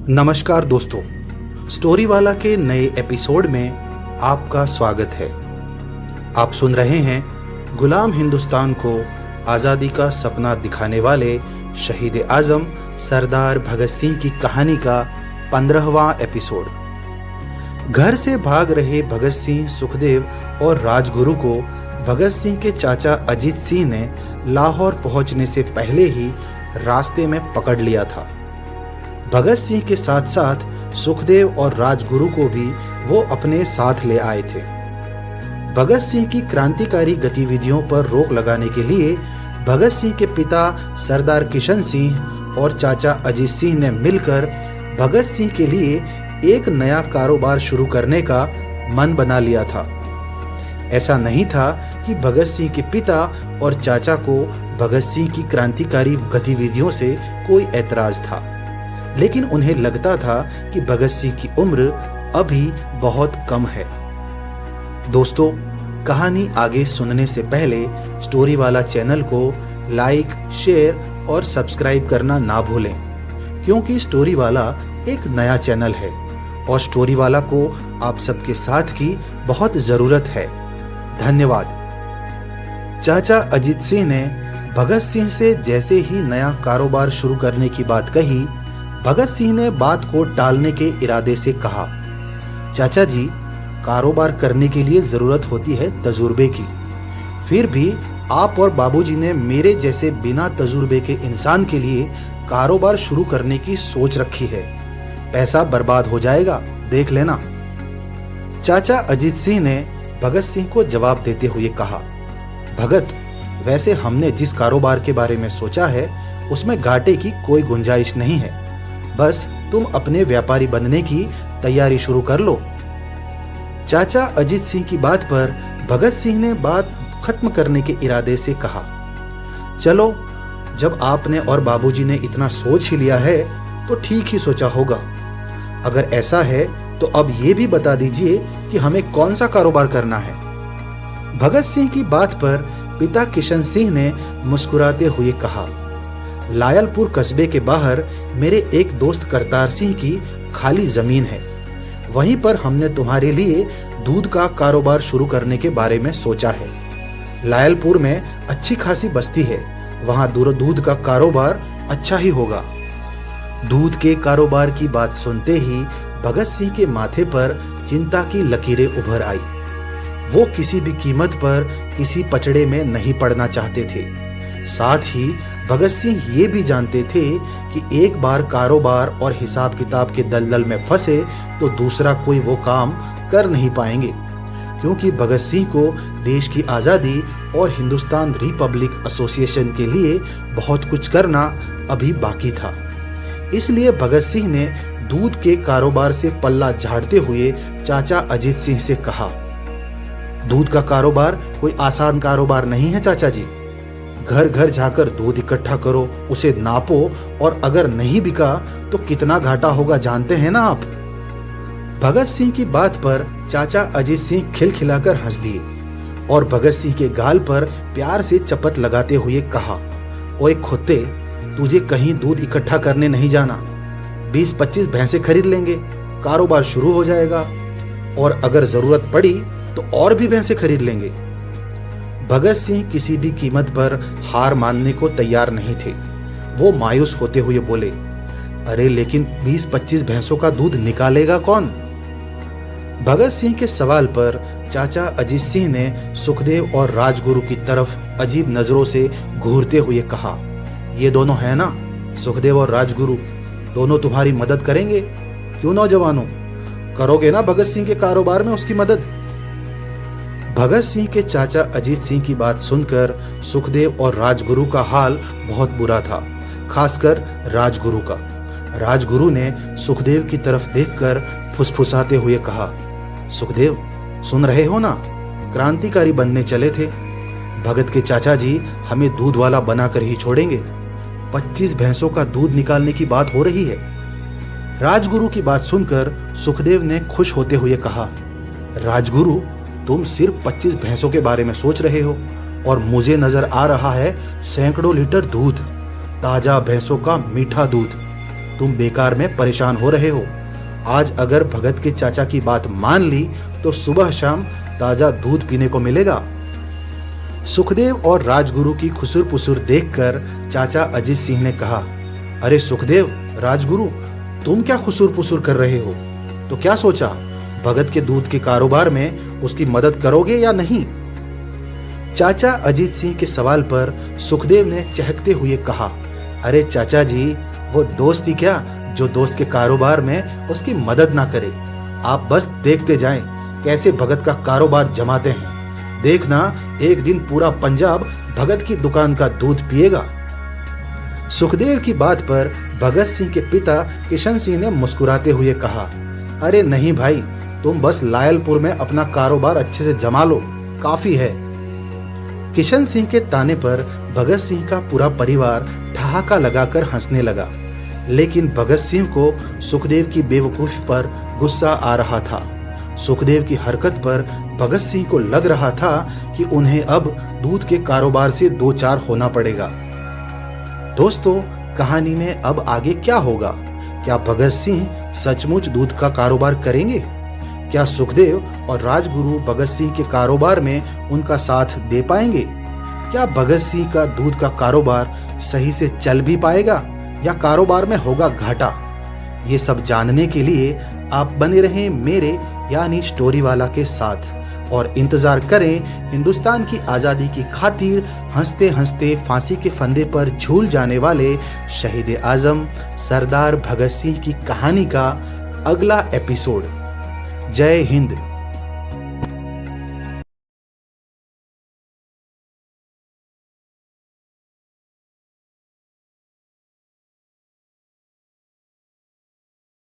नमस्कार दोस्तों, स्टोरी वाला के नए एपिसोड में आपका स्वागत है। आप सुन रहे हैं गुलाम हिंदुस्तान को आज़ादी का सपना दिखाने वाले शहीद आज़म सरदार भगत सिंह की कहानी का 15वां एपिसोड। घर से भाग रहे भगत सिंह, सुखदेव और राजगुरु को भगत सिंह के चाचा अजीत सिंह ने लाहौर पहुंचने से पहले ही रास्ते में पकड़ लिया था। भगत सिंह के साथ साथ सुखदेव और राजगुरु को भी वो अपने साथ ले आए थे। भगत सिंह की क्रांतिकारी गतिविधियों पर रोक लगाने के लिए भगत सिंह के पिता सरदार किशन सिंह और चाचा अजीत सिंह ने मिलकर भगत सिंह के लिए एक नया कारोबार शुरू करने का मन बना लिया था। ऐसा नहीं था कि भगत सिंह के पिता और चाचा को भगत सिंह की क्रांतिकारी गतिविधियों से कोई ऐतराज था, लेकिन उन्हें लगता था कि भगत सिंह की उम्र अभी बहुत कम है। दोस्तों, कहानी आगे सुनने से पहले स्टोरी वाला चैनल को लाइक, शेयर और सब्सक्राइब करना ना भूलें, क्योंकि स्टोरी वाला एक नया चैनल है और स्टोरी वाला को आप सबके साथ की बहुत जरूरत है। धन्यवाद। चाचा अजीत सिंह ने भगत सिंह से जैसे ही नया कारोबार शुरू करने की बात कही, भगत सिंह ने बात को टालने के इरादे से कहा, चाचा जी, कारोबार करने के लिए जरूरत होती है तजुर्बे की। फिर भी आप और बाबूजी ने मेरे जैसे बिना तजुर्बे के इंसान के लिए कारोबार शुरू करने की सोच रखी है। पैसा बर्बाद हो जाएगा, देख लेना। चाचा अजीत सिंह ने भगत सिंह को जवाब देते हुए कहा, भगत, वैसे हमने जिस कारोबार के बारे में सोचा है उसमें घाटे की कोई गुंजाइश नहीं है। बस तुम अपने व्यापारी बनने की तैयारी शुरू कर लो। चाचा अजीत सिंह की बात पर भगत सिंह ने बात खत्म करने के इरादे से कहा, चलो, जब आपने और बाबूजी ने इतना सोच ही लिया है तो ठीक ही सोचा होगा। अगर ऐसा है तो अब ये भी बता दीजिए कि हमें कौन सा कारोबार करना है। भगत सिंह की बात पर पिता किशन सिंह ने मुस्कुराते हुए कहा, लायलपुर कस्बे के बाहर मेरे एक दोस्त करतार सिंह की खाली जमीन है। वहीं पर हमने तुम्हारे लिए दूध का कारोबार शुरू करने के बारे में सोचा है। लायलपुर में अच्छी खासी बस्ती है, वहां दूध का कारोबार अच्छा ही होगा। दूध के कारोबार की बात सुनते ही भगत सिंह के माथे पर चिंता की लकीरें उभर आई। वो किसी भी कीमत पर किसी पचड़े में नहीं पड़ना चाहते थे। साथ ही भगत सिंह ये भी जानते थे कि एक बार कारोबार और हिसाब किताब के दलदल में फंसे तो दूसरा कोई वो काम कर नहीं पाएंगे, क्योंकि भगत सिंह को देश की आज़ादी और हिंदुस्तान रिपब्लिक एसोसिएशन के लिए बहुत कुछ करना अभी बाकी था। इसलिए भगत सिंह ने दूध के कारोबार से पल्ला झाड़ते हुए चाचा अजीत सिंह से कहा, दूध का कारोबार कोई आसान कारोबार नहीं है चाचा जी। घर घर जाकर दूध इकट्ठा करो, उसे नापो और अगर नहीं बिका तो कितना घाटा होगा जानते हैं ना आप। भगत सिंह की बात पर चाचा अजीत सिंह खिलखिलाकर हंस दिए और भगत सिंह के गाल पर प्यार से चपत लगाते हुए कहा, ओए खुत्ते, तुझे कहीं दूध इकट्ठा करने नहीं जाना। 20-25 भैंसे खरीद लेंगे, कारोबार शुरू हो जाएगा, और अगर जरूरत पड़ी तो और भी भैंसे खरीद लेंगे। भगत सिंह किसी भी कीमत पर हार मानने को तैयार नहीं थे। वो मायूस होते हुए बोले, अरे लेकिन 20-25 भैंसों का दूध निकालेगा कौन? भगत सिंह के सवाल पर चाचा अजीत सिंह ने सुखदेव और राजगुरु की तरफ अजीब नजरों से घूरते हुए कहा, ये दोनों है ना, सुखदेव और राजगुरु, दोनों तुम्हारी मदद करेंगे। क्यों नौजवानों, करोगे ना भगत सिंह के कारोबार में उसकी मदद? भगत सिंह के चाचा अजीत सिंह की बात सुनकर सुखदेव और राजगुरु का हाल बहुत बुरा था, खासकर राजगुरु का। राजगुरु ने सुखदेव की तरफ देखकर फुसफुसाते हुए कहा, सुखदेव, सुन रहे हो ना, क्रांतिकारी बनने चले थे। भगत के चाचा जी हमें दूध वाला बनाकर ही छोड़ेंगे। 25 भैंसों का दूध निकालने की बात हो रही है। राजगुरु की बात सुनकर सुखदेव ने खुश होते हुए कहा, राजगुरु, तुम सिर्फ 25 भैंसों के बारे में सोच रहे हो और मुझे नजर आ रहा है सैकड़ों लीटर दूध, ताजा भैंसों का मीठा दूध। तुम बेकार में परेशान हो रहे हो। आज अगर भगत के चाचा की बात मान ली तो सुबह शाम ताजा दूध पीने को मिलेगा। सुखदेव और राजगुरु की खुसुर पुसुर देखकर चाचा अजीत सिंह ने कहा, अरे सुखदेव, राजगुरु, तुम क्या खुसुर पुसुर कर रहे हो? तो क्या सोचा, भगत के दूध के कारोबार में उसकी मदद करोगे या नहीं? चाचा अजीत सिंह के सवाल पर सुखदेव ने चहकते हुए कहा, अरे चाचा जी, वो दोस्त ही क्या जो दोस्त के कारोबार में उसकी मदद ना करे। आप बस देखते जाएं कैसे भगत का कारोबार जमाते हैं। देखना, एक दिन पूरा पंजाब भगत की दुकान का दूध पिएगा। सुखदेव की बात पर भगत सिंह के पिता किशन सिंह ने मुस्कुराते हुए कहा, अरे नहीं भाई, तुम बस लायलपुर में अपना कारोबार अच्छे से जमा लो, काफी है। किशन सिंह के ताने पर भगत सिंह का पूरा परिवार ठहाका लगाकर हंसने लगा, लेकिन भगत सिंह को सुखदेव की बेवकूफी पर गुस्सा आ रहा था। सुखदेव की हरकत पर भगत सिंह को लग रहा था कि उन्हें अब दूध के कारोबार से दो चार होना पड़ेगा। दोस्तों, कहानी में अब आगे क्या होगा? क्या भगत सिंह सचमुच दूध का कारोबार करेंगे? क्या सुखदेव और राजगुरु भगत सिंह के कारोबार में उनका साथ दे पाएंगे? क्या भगत सिंह का दूध का कारोबार सही से चल भी पाएगा या कारोबार में होगा घाटा? ये सब जानने के लिए आप बने रहें मेरे यानी स्टोरी वाला के साथ और इंतजार करें हिंदुस्तान की आज़ादी की खातिर हंसते हंसते फांसी के फंदे पर झूल जाने वाले शहीद आजम सरदार भगत सिंह की कहानी का अगला एपिसोड। जय हिंद।